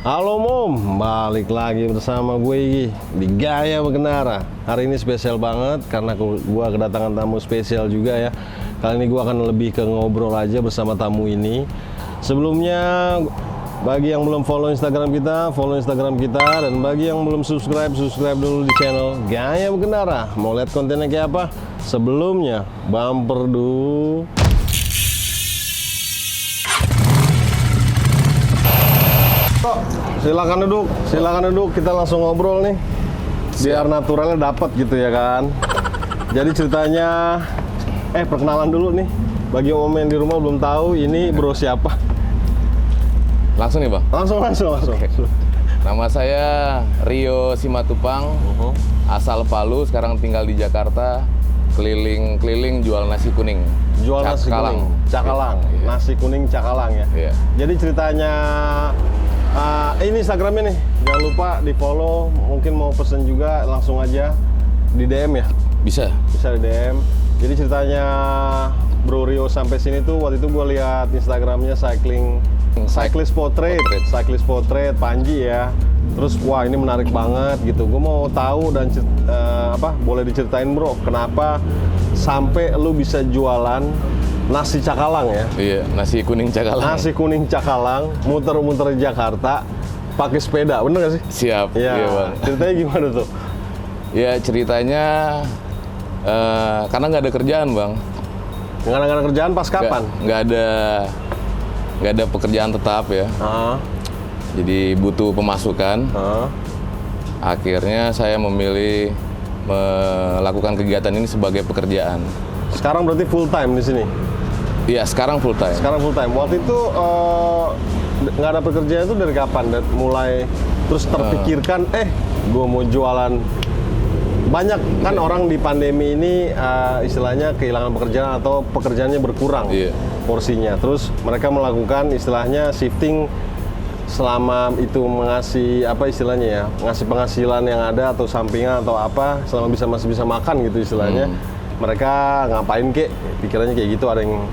Halo Mom, balik lagi bersama gue Igi di Gaya Berkendara. Hari ini spesial banget karena gue kedatangan tamu spesial juga ya. Kali ini gue akan lebih ke ngobrol aja bersama tamu ini. Sebelumnya, bagi yang belum follow Instagram kita, follow Instagram kita. Dan bagi yang belum subscribe, subscribe dulu di channel Gaya Berkendara. Mau lihat kontennya kayak apa? Sebelumnya, bumper dulu. Silakan duduk, kita langsung ngobrol nih. Biar naturalnya dapat gitu ya kan. Jadi ceritanya, perkenalan dulu nih. Bagi om yang di rumah belum tahu, ini bro siapa? Langsung nih Bang? Langsung. Okay. Nama saya Rio Simatupang, asal Palu, sekarang tinggal di Jakarta, keliling jual nasi kuning. Jual nasi kuning, cakalang, Iya. nasi kuning cakalang ya. Iya. Jadi ceritanya, ini Instagramnya nih, jangan lupa di follow. Mungkin mau pesen juga langsung aja di DM ya. Bisa? Bisa di DM. Jadi ceritanya Bro Rio sampai sini tuh waktu itu gue lihat Instagramnya cyclist portrait Panji ya. Terus wah ini menarik banget gitu. Gue mau tahu dan boleh diceritain bro, kenapa sampai lu bisa jualan nasi cakalang ya? Iya, nasi kuning cakalang. Nasi kuning cakalang, muter-muter di Jakarta, pakai sepeda, bener gak sih? Siap. Ya, Iya Bang. ceritanya gimana tuh? Ya ceritanya karena nggak ada kerjaan Bang. Nggak ada kerjaan pas kapan? Nggak ada pekerjaan tetap ya. Jadi butuh pemasukan. Akhirnya saya memilih melakukan kegiatan ini sebagai pekerjaan. Sekarang berarti full time di sini? Iya, sekarang full time. Sekarang full time. Waktu itu nggak ada pekerjaan itu dari kapan? Mulai terus terpikirkan, gue mau jualan. Banyak kan orang di pandemi ini istilahnya kehilangan pekerjaan atau pekerjaannya berkurang porsinya. Terus mereka melakukan istilahnya shifting selama itu ngasih ngasih penghasilan yang ada atau sampingan atau apa selama masih bisa makan gitu istilahnya. Mereka ngapain kek? Pikirannya kayak gitu. Ada yang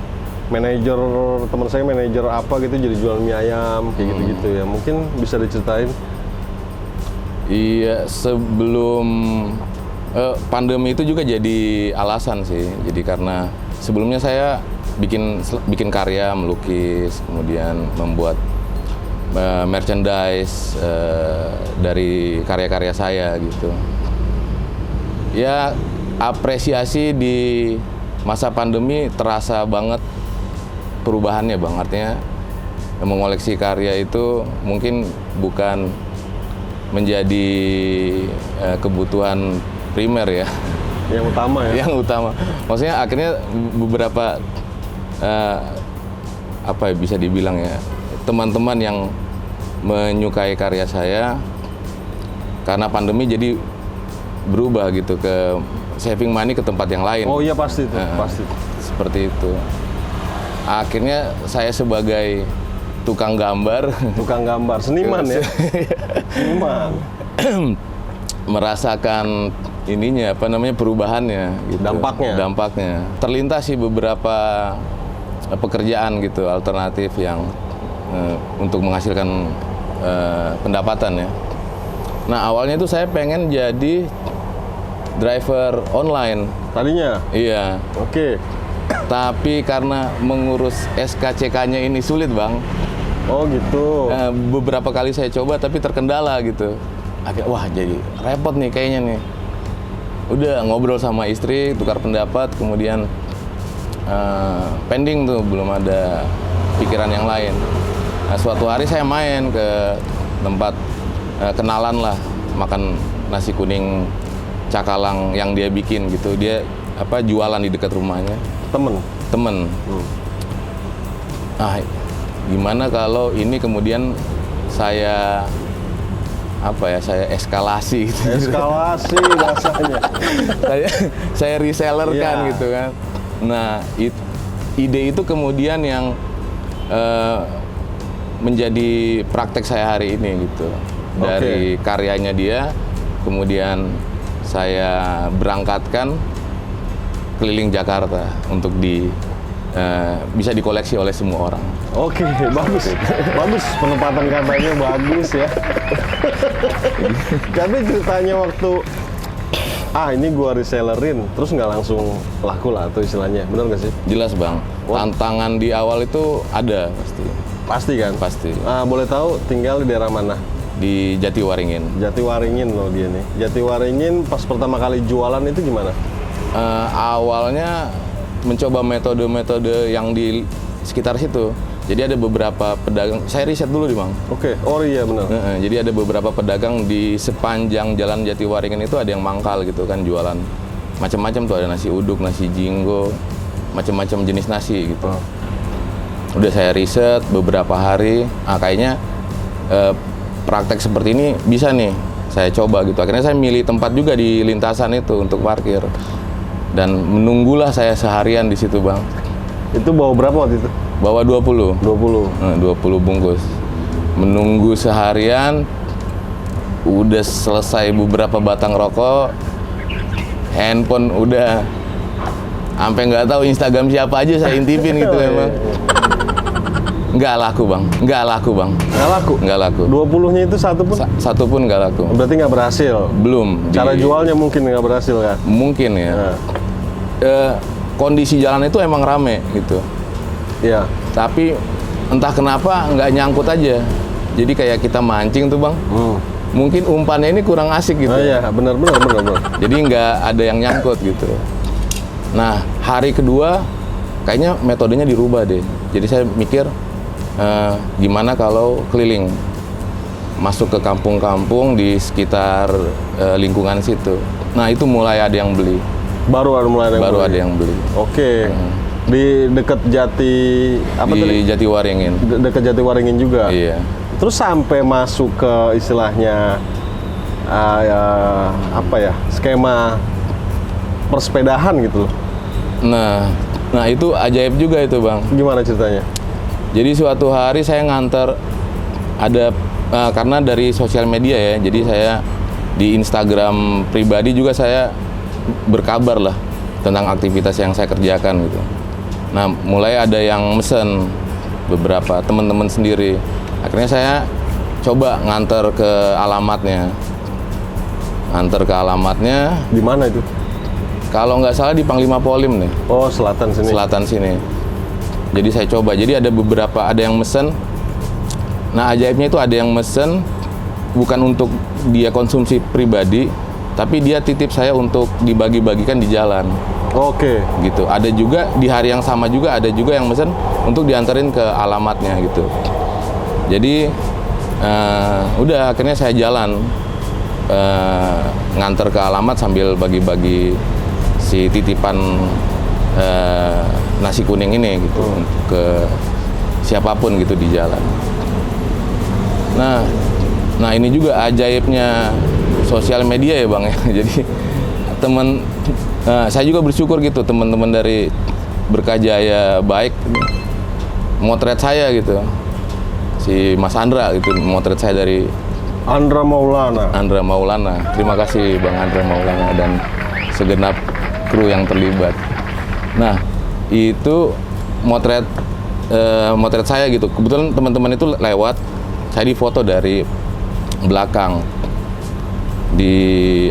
manajer, teman saya manajer apa gitu jadi jual mie ayam kayak gitu-gitu ya. Mungkin bisa diceritain. Iya, sebelum pandemi itu juga jadi alasan sih. Jadi karena sebelumnya saya bikin karya, melukis, kemudian membuat merchandise dari karya-karya saya gitu. Ya apresiasi di masa pandemi terasa banget perubahannya Bang. Artinya mengoleksi karya itu mungkin bukan menjadi kebutuhan primer ya. Yang utama ya? Yang utama. Maksudnya akhirnya beberapa bisa dibilang ya, teman-teman yang menyukai karya saya karena pandemi jadi berubah gitu ke saving money ke tempat yang lain. Oh iya pasti itu, pasti. Seperti itu. Akhirnya saya sebagai tukang gambar, seniman ya. Seniman. Merasakan perubahannya gitu. Dampaknya. Terlintas sih beberapa pekerjaan gitu alternatif yang untuk menghasilkan pendapatan ya. Nah, awalnya itu saya pengen jadi driver online. Tadinya? Iya. Oke. Tapi karena mengurus SKCK-nya ini sulit, Bang. Oh, gitu. Beberapa kali saya coba tapi terkendala gitu. Akhirnya, wah jadi repot nih kayaknya nih. Udah ngobrol sama istri, tukar pendapat, kemudian pending tuh, belum ada pikiran yang lain. Nah, suatu hari saya main ke tempat kenalan lah, makan nasi kuning cakalang yang dia bikin gitu. Dia jualan di dekat rumahnya. Temen. Gimana kalau ini kemudian saya saya eskalasi gitu. Eskalasi rasanya. saya reseller kan gitu kan. Nah, ide itu kemudian yang menjadi praktek saya hari ini gitu. Dari karyanya dia, kemudian saya berangkatkan keliling Jakarta untuk bisa dikoleksi oleh semua orang. Oke, bagus. Bagus, penempatan katanya bagus ya. Tapi ceritanya waktu ini gua resellerin, terus nggak langsung laku lah atau istilahnya, benar nggak sih? Jelas Bang, tantangan di awal itu ada pasti. Pasti kan? Pasti. Boleh tahu tinggal di daerah mana? Di Jatiwaringin. Jatiwaringin loh dia nih. Jatiwaringin pas pertama kali jualan itu gimana? Awalnya mencoba metode-metode yang di sekitar situ. Jadi ada beberapa pedagang, saya riset dulu nih Bang. Oke, oh iya benar. Jadi ada beberapa pedagang di sepanjang jalan Jatiwaringin itu ada yang mangkal gitu kan, jualan macam-macam tuh, ada nasi uduk, nasi jinggo, macam-macam jenis nasi gitu. Udah saya riset beberapa hari, kayaknya praktek seperti ini bisa nih, saya coba gitu. Akhirnya saya milih tempat juga di lintasan itu untuk parkir. Dan menunggulah saya seharian di situ Bang. Itu bawa berapa waktu itu? Bawa 20. 20. 20 bungkus. Menunggu seharian, udah selesai beberapa batang rokok, handphone udah sampai nggak tahu Instagram siapa aja saya intipin gitu emang. Nggak laku Bang. Nggak laku? Nggak laku. 20-nya itu satu pun? Satu pun nggak laku. Berarti nggak berhasil? Belum. Cara jualnya mungkin nggak berhasil kan? Mungkin ya. Kondisi jalan itu emang rame gitu. Iya. Tapi entah kenapa nggak nyangkut aja. Jadi kayak kita mancing tuh Bang. Mungkin umpannya ini kurang asik gitu. Iya, benar. Jadi nggak ada yang nyangkut gitu. Nah, hari kedua kayaknya metodenya dirubah deh. Jadi saya mikir gimana kalau keliling, masuk ke kampung-kampung di sekitar lingkungan situ. Nah, itu mulai ada yang beli. Baru ada yang beli. Oke. Di dekat Jatiwaringin. Dekat Jatiwaringin juga. Iya. Terus sampai masuk ke istilahnya skema persepedahan gitu loh. Nah itu ajaib juga itu Bang. Gimana ceritanya? Jadi suatu hari saya nganter karena dari sosial media ya. Jadi saya di Instagram pribadi juga saya berkabar lah tentang aktivitas yang saya kerjakan gitu. Nah, mulai ada yang mesen beberapa teman-teman sendiri. Akhirnya saya coba nganter ke alamatnya. Di mana itu? Kalau nggak salah di Panglima Polim nih. Oh, selatan sini. Selatan sini. Jadi saya coba. Jadi ada yang mesen. Nah, ajaibnya itu ada yang mesen bukan untuk dia konsumsi pribadi, tapi dia titip saya untuk dibagi-bagikan di jalan. Oke. Gitu. Ada juga di hari yang sama juga ada juga yang mesen untuk diantarin ke alamatnya gitu. Jadi udah akhirnya saya jalan nganter ke alamat sambil bagi-bagi si titipan nasi kuning ini gitu ke siapapun gitu di jalan. Nah ini juga ajaibnya sosial media ya Bang ya. Jadi saya juga bersyukur gitu teman-teman dari Berkah Jaya baik motret saya gitu. Si Mas Andra gitu motret saya dari Andra Maulana. Terima kasih Bang Andra Maulana dan segenap kru yang terlibat. Nah, itu motret saya gitu. Kebetulan teman-teman itu lewat, saya difoto dari belakang. Di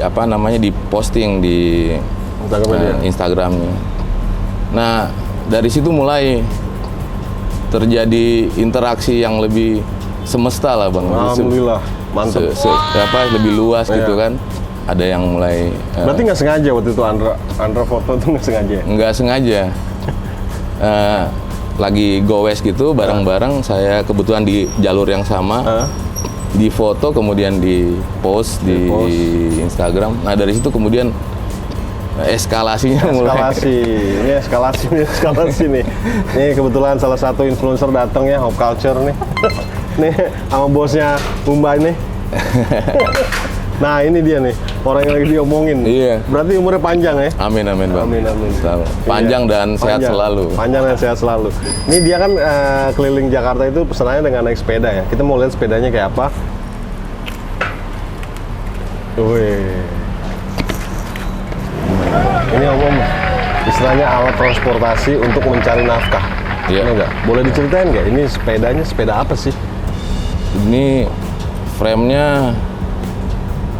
posting di Instagramnya. Nah, dari situ mulai terjadi interaksi yang lebih semesta lah Bang. Alhamdulillah, mantap. Lebih luas gitu kan. Ada yang mulai. Berarti nggak sengaja waktu itu Andra foto tuh nggak sengaja? Nggak sengaja. Lagi gowes gitu bareng-bareng, saya kebetulan di jalur yang sama. Di foto kemudian di post di Instagram. Nah dari situ kemudian eskalasinya mulai. Ini eskalasi nih. Ini kebetulan salah satu influencer datang ya, Hop Culture nih. Nih sama bosnya Umba ini. Nah ini dia nih orang yang lagi diomongin. Iya. Berarti umurnya panjang ya? Amin Bang. Amin. Panjang dan sehat selalu. Panjang dan sehat selalu. Ini dia kan keliling Jakarta itu pesanannya dengan naik sepeda ya. Kita mau lihat sepedanya kayak apa. Wih. Ini istilahnya alat transportasi untuk mencari nafkah. Iya. Bener nggak? Boleh diceritain nggak? Ini sepedanya sepeda apa sih? Ini frame-nya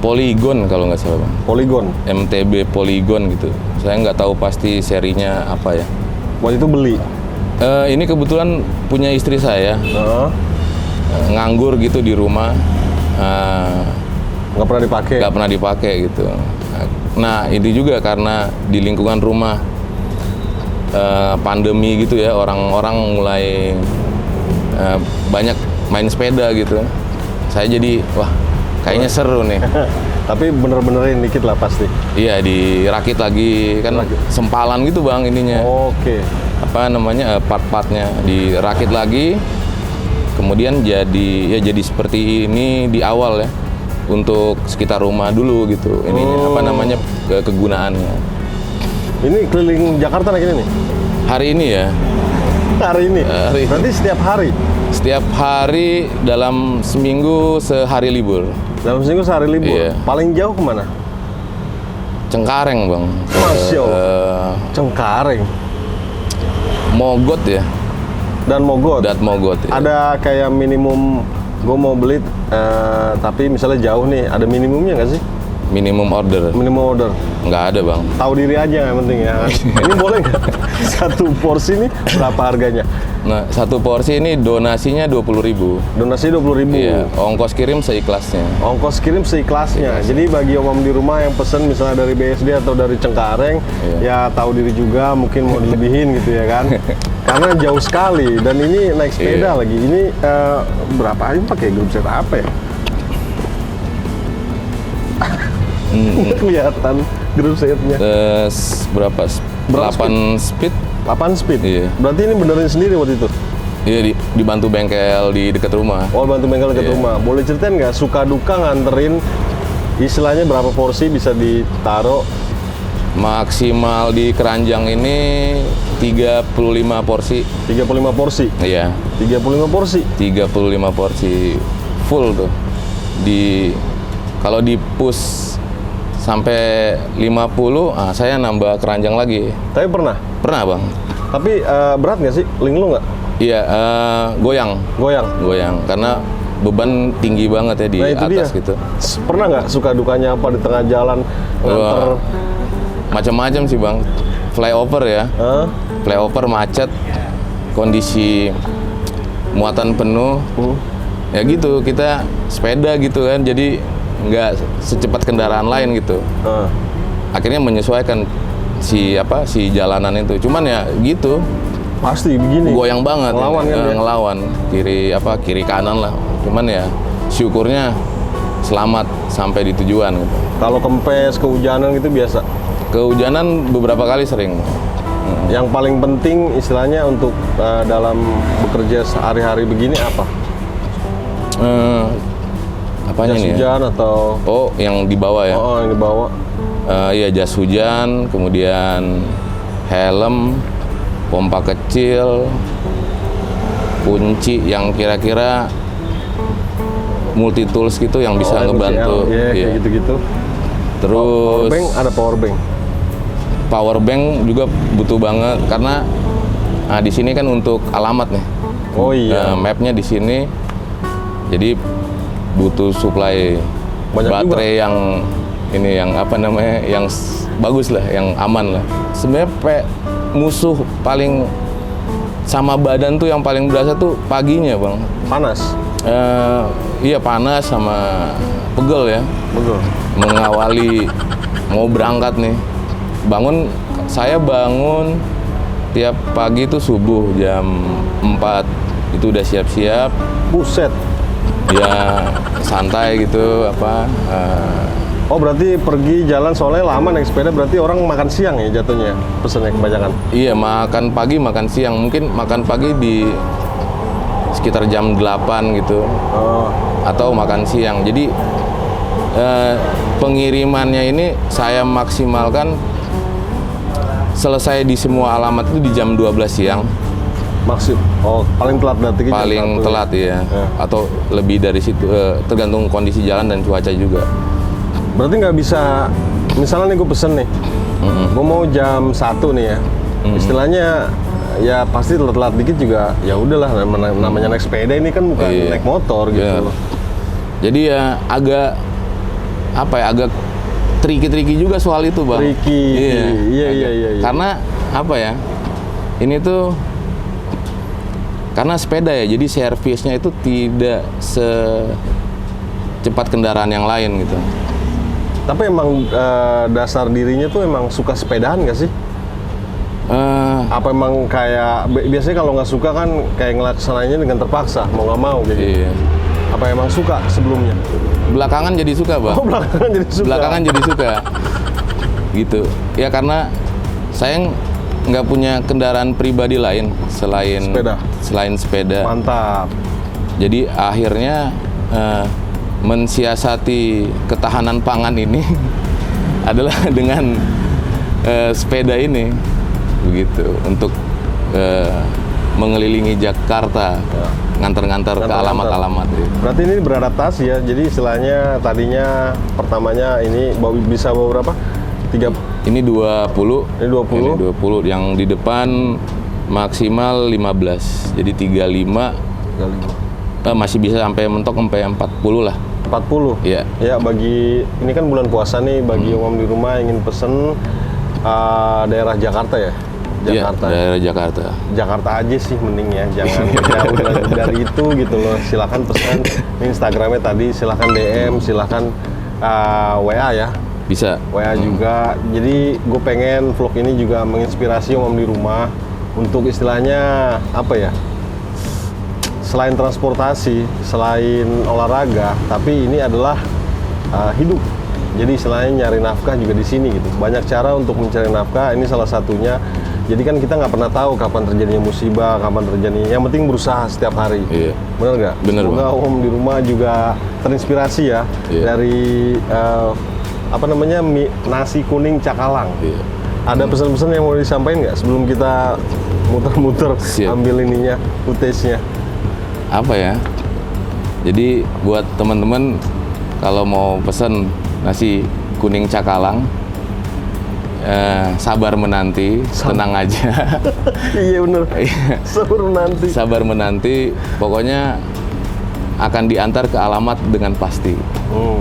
Polygon kalau nggak salah Bang. Polygon. MTB Polygon gitu. Saya nggak tahu pasti serinya apa ya. Waktu itu beli. Ini kebetulan punya istri saya. Nganggur gitu di rumah. Nggak pernah dipakai. Nggak pernah dipakai gitu. Nah ini juga karena di lingkungan rumah pandemi gitu ya, orang-orang mulai banyak main sepeda gitu. Saya jadi wah kayaknya seru nih. Tapi bener-benerin dikit lah pasti. Iya dirakit lagi kan sempalan gitu Bang ininya. Oke. Apa namanya part-partnya dirakit lagi. Kemudian jadi seperti ini di awal ya. Untuk sekitar rumah dulu gitu. Ininya apa namanya kegunaannya. Ini keliling Jakarta lagi nih? Hari ini ya. Hari ini? Berarti setiap hari? Setiap hari dalam seminggu sehari libur. Dalam seminggu sehari libur? Iya. Paling jauh kemana? Cengkareng Bang. Masya Allah. Cengkareng? Mogot ya. Dan Mogot? Dan Mogot ya. Ada kayak minimum, gue mau beli, tapi misalnya jauh nih, ada minimumnya nggak sih? Minimum order? Minimum order? Nggak ada Bang. Tahu diri aja yang penting ya. Ini boleh nggak? Satu porsi ini berapa harganya? Nah, satu porsi ini donasinya 20.000. Donasi 20.000. Iya, ongkos kirim seikhlasnya. Ongkos kirim seikhlasnya. Jadi bagi om di rumah yang pesen misalnya dari BSD atau dari Cengkareng, ya tahu diri juga mungkin mau dilebihin gitu ya kan. Karena jauh sekali dan ini naik sepeda lagi. Ini berapa aja pakai grup set apa ya? Kelihatan grup setnya. Berapa? 8 speed? 8 speed? Iya. Berarti ini benerin sendiri waktu itu? Iya, dibantu bengkel di dekat rumah. Oh, bantu bengkel dekat rumah. Boleh ceritain nggak suka duka nganterin istilahnya berapa porsi bisa ditaruh? Maksimal di keranjang ini 35 porsi. 35 porsi? Iya. 35 porsi? 35 porsi full tuh. Kalau di push sampai 50, saya nambah keranjang lagi. Tapi pernah? Pernah Bang. Tapi berat nggak sih? Link lu nggak? Iya, goyang. Goyang, karena beban tinggi banget ya di atas gitu. Pernah nggak suka dukanya apa di tengah jalan nganter? Macam-macam sih Bang. Flyover ya. Flyover macet, kondisi muatan penuh. Ya gitu, kita sepeda gitu kan, jadi nggak secepat kendaraan lain gitu. Akhirnya menyesuaikan si jalanan itu. Cuman ya gitu. Pasti begini. Goyang banget. Ngelawan kan ya? Ngelawan kiri kanan lah. Cuman ya syukurnya selamat sampai di tujuan gitu. Kalau kempes, kehujanan gitu biasa? Kehujanan beberapa kali sering. Yang paling penting istilahnya untuk dalam bekerja sehari-hari begini apa? Apanya jas nih hujan ya? Atau? Oh, yang dibawa ya? Oh, yang dibawa. Iya, jas hujan, kemudian helm, pompa kecil, kunci yang kira-kira multi tools gitu yang bisa ngebantu. Iya, kayak gitu-gitu. Terus powerbank, ada powerbank. Powerbank juga butuh banget karena di sini kan untuk alamat nih. Oh iya. Mapnya di sini, jadi butuh supply banyak baterai juga. Yang ini yang yang bagus lah, yang aman lah. Sebenarnya musuh paling sama badan tuh yang paling berasa tuh paginya Bang. Panas? Iya panas sama pegel ya. Betul. Mengawali mau berangkat nih. Saya bangun tiap pagi tuh subuh jam 4 itu udah siap-siap. Buset. Ya santai gitu Oh berarti pergi jalan soalnya lama naik sepeda, berarti orang makan siang ya jatuhnya pesennya kebanyakan? Iya, makan pagi makan siang, mungkin makan pagi di sekitar jam 8 gitu. Atau makan siang. Jadi pengirimannya ini saya maksimalkan selesai di semua alamat itu di jam 12 siang. Paling telat berarti? Paling telat ya. Atau lebih dari situ, tergantung kondisi jalan dan cuaca juga. Berarti nggak bisa, misalnya nih gue pesen nih, gue mau jam 1 nih ya, istilahnya ya pasti telat dikit juga ya udahlah, namanya naik sepeda ini kan bukan Iya. naik motor gitu Iya. loh. Jadi ya agak tricky juga soal itu, Bang. Tricky. Iya. Karena apa ya? Ini tuh karena sepeda ya, jadi servisnya itu tidak secepat kendaraan yang lain gitu. Tapi emang dasar dirinya tuh emang suka sepedaan nggak sih? Apa emang kayak biasanya kalau nggak suka kan kayak ngelaksananya dengan terpaksa, mau nggak mau gitu. Iya. Apa emang suka sebelumnya? Belakangan jadi suka, Bang. Oh, belakangan jadi suka. Belakangan jadi suka. Gitu. Ya karena saya nggak punya kendaraan pribadi lain selain sepeda. Mantap. Jadi akhirnya mensiasati ketahanan pangan ini adalah dengan sepeda ini, begitu, untuk mengelilingi Jakarta, nganter-nganter ke alamat-alamat. Berarti ini beradaptasi ya. Jadi istilahnya tadinya pertamanya ini bisa bawa berapa? Ini 20. Ini 20. Ini 20. Yang di depan maksimal 15. Jadi 35. Masih bisa sampai mentok sampai 40 lah. 40? Iya. Ya, bagi ini kan bulan puasa nih, bagi umum di rumah ingin pesen daerah Jakarta ya? Jakarta. Iya, daerah Jakarta. Jakarta aja sih mending ya, jangan jauh dari itu gitu loh. Silakan pesan Instagramnya tadi, silakan DM, silakan WA ya. Bisa. WA juga. Jadi gue pengen vlog ini juga menginspirasi umum di rumah untuk istilahnya apa ya? Selain transportasi, selain olahraga, tapi ini adalah hidup. Jadi istilahnya nyari nafkah juga di sini gitu. Banyak cara untuk mencari nafkah, ini salah satunya. Jadi kan kita nggak pernah tahu kapan terjadinya musibah, kapan terjadinya. Yang penting berusaha setiap hari. Iya. Bener nggak? Bener, Semoga om di rumah juga terinspirasi ya dari apa namanya nasi kuning cakalang. Iya. Ada pesan-pesan yang mau disampaikan nggak sebelum kita muter-muter Siap. ambil ininya, footage-nya? Apa ya? Jadi buat teman-teman kalau mau pesen nasi kuning cakalang, sabar menanti, tenang aja. Iya bener, sabar menanti. Sabar menanti, pokoknya akan diantar ke alamat dengan pasti. Tuh,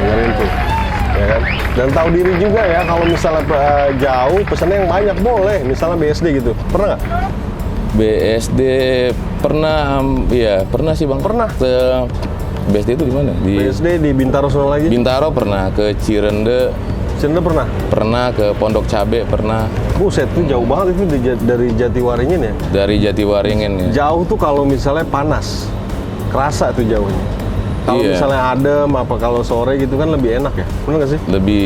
dengerin tuh. Ya kan? Dan tahu diri juga ya, kalau misalnya jauh, pesannya yang banyak boleh. Misalnya BSD gitu, pernah nggak? BSD pernah, iya pernah sih Bang. Pernah? Ke BSD itu di mana? Di BSD di Bintaro sono lagi? Bintaro pernah, ke Cirende Cenda pernah? pernah, ke Pondok Cabe pernah, Buset, tuh jauh banget itu dari Jatiwaringin ya? dari Jatiwaringin ya. Jauh tuh kalau misalnya panas, kerasa tuh jauhnya. Kalau Iya. misalnya adem, apa kalau sore gitu kan lebih enak ya? Bener nggak sih? Lebih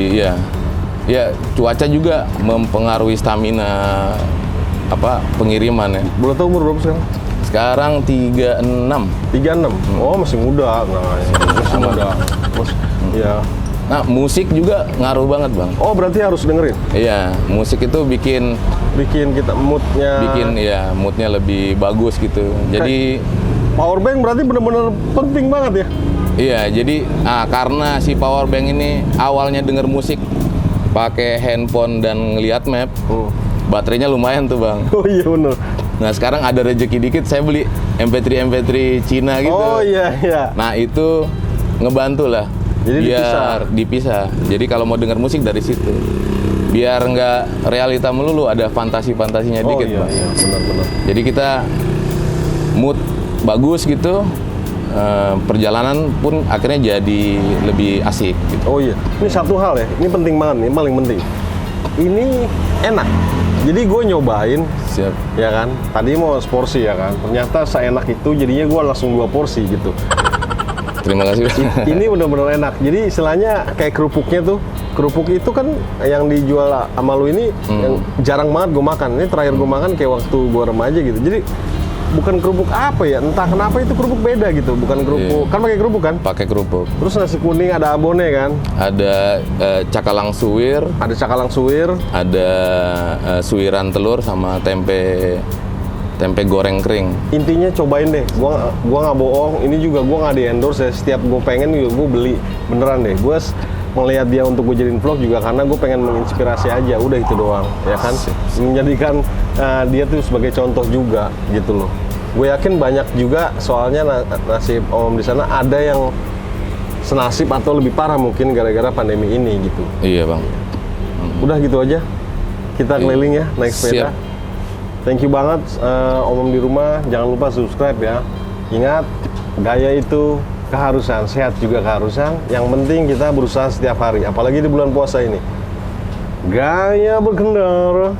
ya cuaca juga mempengaruhi stamina pengiriman ya. Boleh tahu umur berapa sekarang? Sekarang 36. 36? Oh masih muda, masih muda. Iya. Nah, musik juga ngaruh banget, Bang. Oh berarti harus dengerin? Iya, musik itu bikin Kita moodnya moodnya lebih bagus gitu. Jadi powerbank berarti bener-bener penting banget ya? iya, jadi karena si power bank ini awalnya denger musik pakai handphone dan ngeliat map, baterainya lumayan tuh Bang. Oh iya bener. Nah sekarang ada rezeki dikit, saya beli MP3 Cina gitu. Oh iya. Nah itu ngebantu lah. Jadi biar dipisah. Jadi kalau mau denger musik dari situ, biar nggak realita melulu, ada fantasi-fantasinya dikit iya, Bang. iya benar-benar. Jadi kita mood bagus gitu, perjalanan pun akhirnya jadi lebih asik gitu. Oh iya, ini satu hal ya, ini penting banget, ini paling penting. Ini enak, jadi gue nyobain, Siap. ya kan. Tadi mau seporsi ya kan, ternyata seenak itu jadinya gue langsung 2 porsi gitu. Terima kasih. Ini bener-bener enak, jadi istilahnya kayak kerupuknya tuh. Kerupuk itu kan yang dijual sama lu ini yang jarang banget gue makan. Ini terakhir gue makan kayak waktu gue remaja gitu. Jadi bukan kerupuk apa ya, entah kenapa itu kerupuk beda gitu. Bukan kerupuk, kan pakai kerupuk kan? Pakai kerupuk. Terus nasi kuning ada abonnya kan? Ada cakalang suwir, Ada cakalang suwir. ada suwiran telur sama tempe goreng kering. Intinya cobain deh, gua nggak bohong. Ini juga gua nggak di endorse ya. Setiap gue pengen juga gue beli beneran deh. Gue melihat dia untuk gue jadiin vlog juga karena gue pengen menginspirasi aja, udah itu doang, ya kan? Menjadikan dia tuh sebagai contoh juga gitu loh. Gue yakin banyak juga soalnya nasib Om di sana ada yang senasib atau lebih parah mungkin gara-gara pandemi ini gitu. Iya bang. Udah gitu aja. Kita keliling ya naik sepeda. Siap. Thank you banget Om di rumah. Jangan lupa subscribe ya. Ingat, gaya itu keharusan, sehat juga keharusan. Yang penting kita berusaha setiap hari, apalagi di bulan puasa ini. Gaya berkendara.